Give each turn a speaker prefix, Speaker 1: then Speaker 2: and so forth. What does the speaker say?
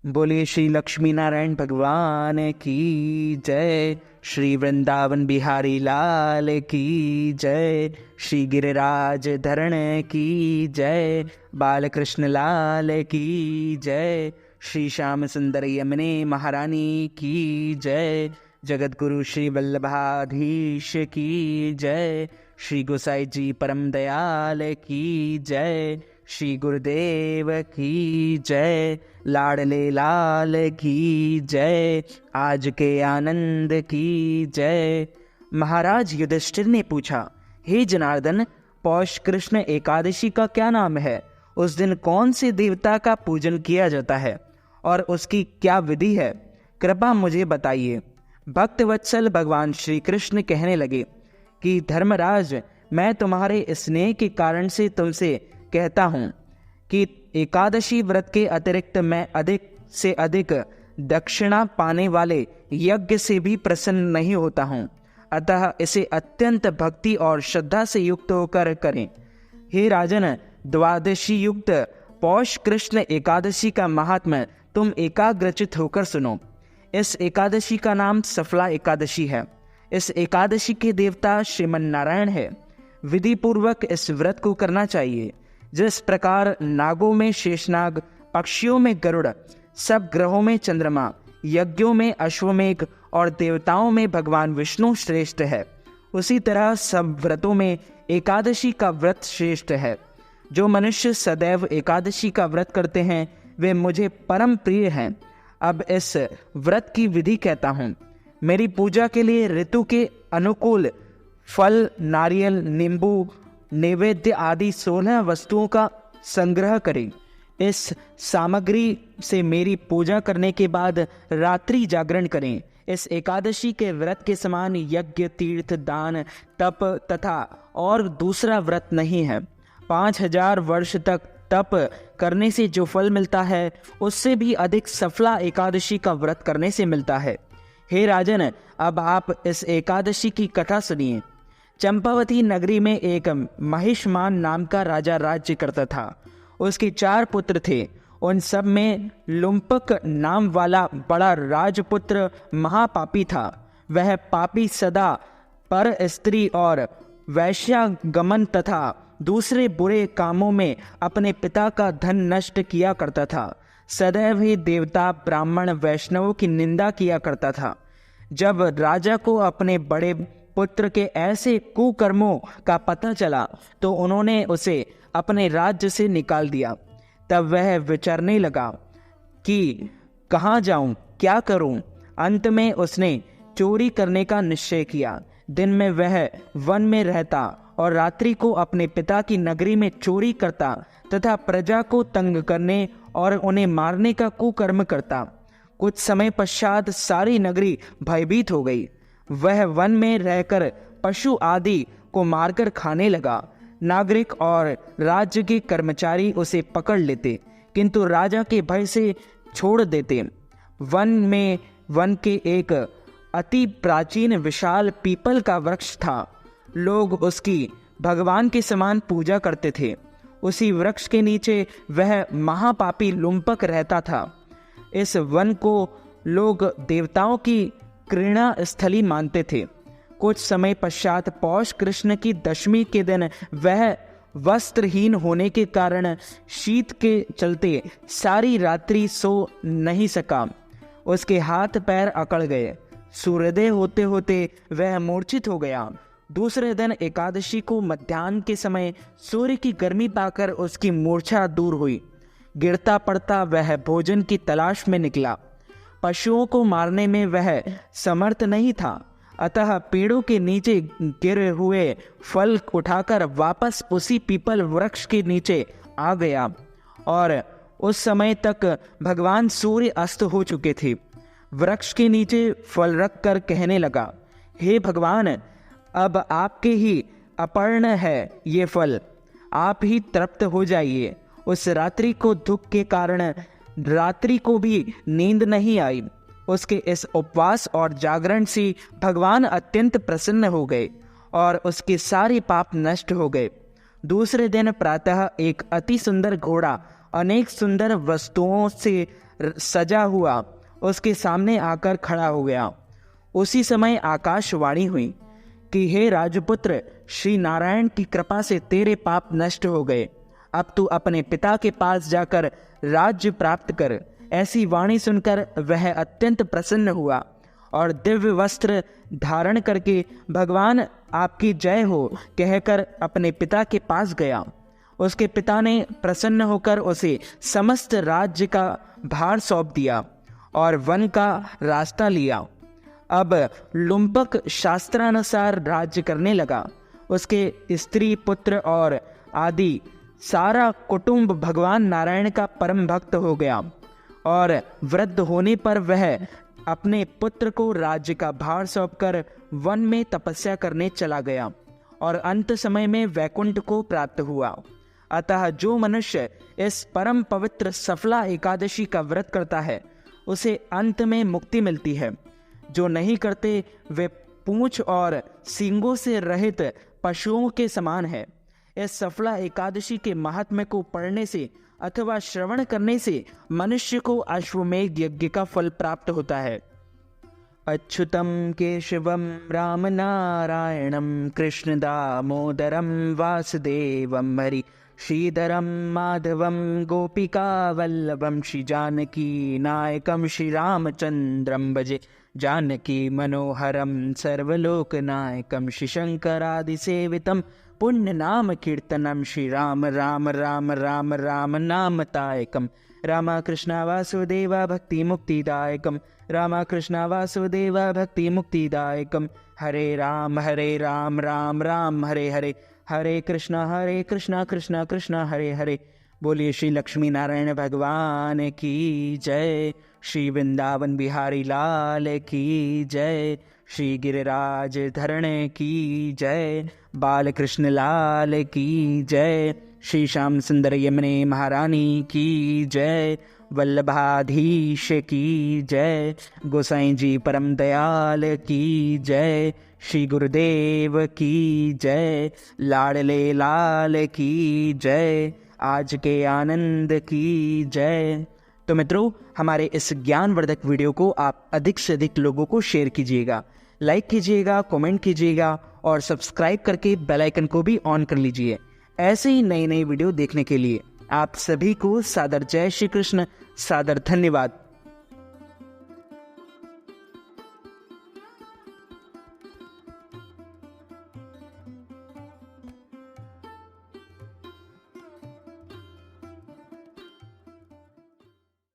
Speaker 1: बोलिए श्री लक्ष्मी नारायण भगवान की जय। श्री वृंदावन बिहारी लाल की जय। श्री गिरिराज धरण की जय। बालकृष्ण लाल की जय। श्री श्याम सुंदर यमुने महारानी की जय। जगत गुरु श्री वल्लभाधीश की जय। श्री गोसाई जी परम दयाल की जय। श्री गुरुदेव की जय। लाडले लाल की जय। आज के आनंद की जय। महाराज युधिष्ठिर ने पूछा, हे जनार्दन, पौष कृष्ण एकादशी का क्या नाम है? उस दिन कौन से देवता का पूजन किया जाता है और उसकी क्या विधि है? कृपा मुझे बताइए। भक्त वत्सल भगवान श्री कृष्ण कहने लगे कि धर्मराज, मैं तुम्हारे स्नेह के कारण से तुमसे कहता हूँ कि एकादशी व्रत के अतिरिक्त मैं अधिक से अधिक दक्षिणा पाने वाले यज्ञ से भी प्रसन्न नहीं होता हूँ। अतः इसे अत्यंत भक्ति और श्रद्धा से युक्त होकर करें। हे राजन, द्वादशी युक्त पौष कृष्ण एकादशी का महात्म्य तुम एकाग्रचित होकर सुनो। इस एकादशी का नाम सफला एकादशी है। इस एकादशी के देवता श्रीमन नारायण है। विधि पूर्वक इस व्रत को करना चाहिए। जिस प्रकार नागों में शेषनाग, पक्षियों में गरुड़, सब ग्रहों में चंद्रमा, यज्ञों में अश्वमेघ और देवताओं में भगवान विष्णु श्रेष्ठ है, उसी तरह सब व्रतों में एकादशी का व्रत श्रेष्ठ है। जो मनुष्य सदैव एकादशी का व्रत करते हैं वे मुझे परम प्रिय हैं। अब इस व्रत की विधि कहता हूँ। मेरी पूजा के लिए ऋतु के अनुकूल फल, नारियल, नींबू, नैवेद्य आदि 16 वस्तुओं का संग्रह करें। इस सामग्री से मेरी पूजा करने के बाद रात्रि जागरण करें। इस एकादशी के व्रत के समान यज्ञ, तीर्थ, दान, तप तथा और दूसरा व्रत नहीं है। 5000 वर्ष तक तप करने से जो फल मिलता है उससे भी अधिक सफला एकादशी का व्रत करने से मिलता है। हे राजन, अब आप इस एकादशी की कथा सुनिए। चंपावती नगरी में एक महिष्मान नाम का राजा राज्य करता था। उसके 4 पुत्र थे। उन सब में लुम्पक नाम वाला बड़ा राजपुत्र महापापी था। वह पापी सदा पर स्त्री और वैश्यागमन तथा दूसरे बुरे कामों में अपने पिता का धन नष्ट किया करता था। सदैव ही देवता, ब्राह्मण, वैष्णवों की निंदा किया करता था। जब राजा को अपने बड़े पुत्र के ऐसे कुकर्मों का पता चला तो उन्होंने उसे अपने राज्य से निकाल दिया। तब वह विचारने लगा कि कहाँ जाऊं, क्या करूं। अंत में उसने चोरी करने का निश्चय किया। दिन में वह वन में रहता और रात्रि को अपने पिता की नगरी में चोरी करता तथा प्रजा को तंग करने और उन्हें मारने का कुकर्म करता। कुछ समय पश्चात सारी नगरी भयभीत हो गई। वह वन में रहकर पशु आदि को मारकर खाने लगा। नागरिक और राज्य के कर्मचारी उसे पकड़ लेते किंतु राजा के भय से छोड़ देते। वन के एक अति प्राचीन विशाल पीपल का वृक्ष था। लोग उसकी भगवान के समान पूजा करते थे। उसी वृक्ष के नीचे वह महापापी लुम्पक रहता था। इस वन को लोग देवताओं की क्रीड़ा स्थली मानते थे। कुछ समय पश्चात पौष कृष्ण की दशमी के दिन वह वस्त्रहीन होने के कारण शीत के चलते सारी रात्रि सो नहीं सका। उसके हाथ पैर अकड़ गए। सूर्योदय होते होते वह मूर्छित हो गया। दूसरे दिन एकादशी को मध्याह्न के समय सूर्य की गर्मी पाकर उसकी मूर्छा दूर हुई। गिरता पड़ता वह भोजन की तलाश में निकला। पशुओं को मारने में वह समर्थ नहीं था, अतः पेड़ों के नीचे गिरे हुए फल उठाकर वापस उसी पीपल वृक्ष के नीचे आ गया। और उस समय तक भगवान सूर्य अस्त हो चुके थे। वृक्ष के नीचे फल रखकर कहने लगा, हे भगवान, अब आपके ही अपर्ण है ये फल, आप ही तृप्त हो जाइए। उस रात्रि को दुख के कारण रात्रि को भी नींद नहीं आई। उसके इस उपवास और जागरण से भगवान अत्यंत प्रसन्न हो गए और उसके सारे पाप नष्ट हो गए। दूसरे दिन प्रातः एक अति सुंदर घोड़ा अनेक सुंदर वस्तुओं से सजा हुआ उसके सामने आकर खड़ा हो गया। उसी समय आकाशवाणी हुई कि हे राजपुत्र, श्री नारायण की कृपा से तेरे पाप नष्ट हो गए। अब तू अपने पिता के पास जाकर राज्य प्राप्त कर। ऐसी वाणी सुनकर वह अत्यंत प्रसन्न हुआ और दिव्य वस्त्र धारण करके भगवान आपकी जय हो कहकर अपने पिता के पास गया। उसके पिता ने प्रसन्न होकर उसे समस्त राज्य का भार सौंप दिया और वन का रास्ता लिया। अब लुम्पक शास्त्रानुसार राज्य करने लगा। उसके स्त्री पुत्र और आदि सारा कुटुंब भगवान नारायण का परम भक्त हो गया और वृद्ध होने पर वह अपने पुत्र को राज्य का भार सौंपकर वन में तपस्या करने चला गया और अंत समय में वैकुंठ को प्राप्त हुआ। अतः जो मनुष्य इस परम पवित्र सफला एकादशी का व्रत करता है उसे अंत में मुक्ति मिलती है। जो नहीं करते वे पूंछ और सींगों से रहित पशुओं के समान है। इस सफला एकादशी के महात्म्य को पढ़ने से अथवा श्रवण करने से मनुष्य को अश्वमेध यज्ञ का फल प्राप्त होता है। अच्युतम केशवम राम नारायणम कृष्ण दामोदरम वासुदेवम हरि श्रीधरम माधवम गोपिका वल्लभम श्री जानकी नायकम श्री रामचंद्रम भजे जानकी मनोहरम सर्वलोकनायकम श्री शंकरादि सेवितम पुण्य नाम कीर्तनम श्री राम राम राम राम राम नामतायकम रामा कृष्णा वासुदेवा भक्ति मुक्तिदायकम रामा कृष्णा वासुदेवा भक्ति मुक्तिदायकम हरे राम राम राम हरे हरे हरे कृष्णा कृष्णा कृष्णा हरे हरे। बोलिए श्री लक्ष्मी नारायण भगवान की जय। श्री वृंदावन बिहारी लाल की जय। श्री गिरिराज धरण की जय। बालकृष्ण लाल की जय। श्री श्याम सुंदर यमुने महारानी की जय। वल्लभाधीश की जय। गोसाई जी परम दयाल की जय। श्री गुरुदेव की जय। लाडले लाल की जय। आज के आनंद की जय। तो मित्रों, हमारे इस ज्ञानवर्धक वीडियो को आप अधिक से अधिक लोगों को शेयर कीजिएगा, लाइक कीजिएगा, कमेंट कीजिएगा और सब्सक्राइब करके बेल आइकन को भी ऑन कर लीजिए। ऐसे ही नई नई वीडियो देखने के लिए आप सभी को सादर जय श्री कृष्ण, सादर धन्यवाद।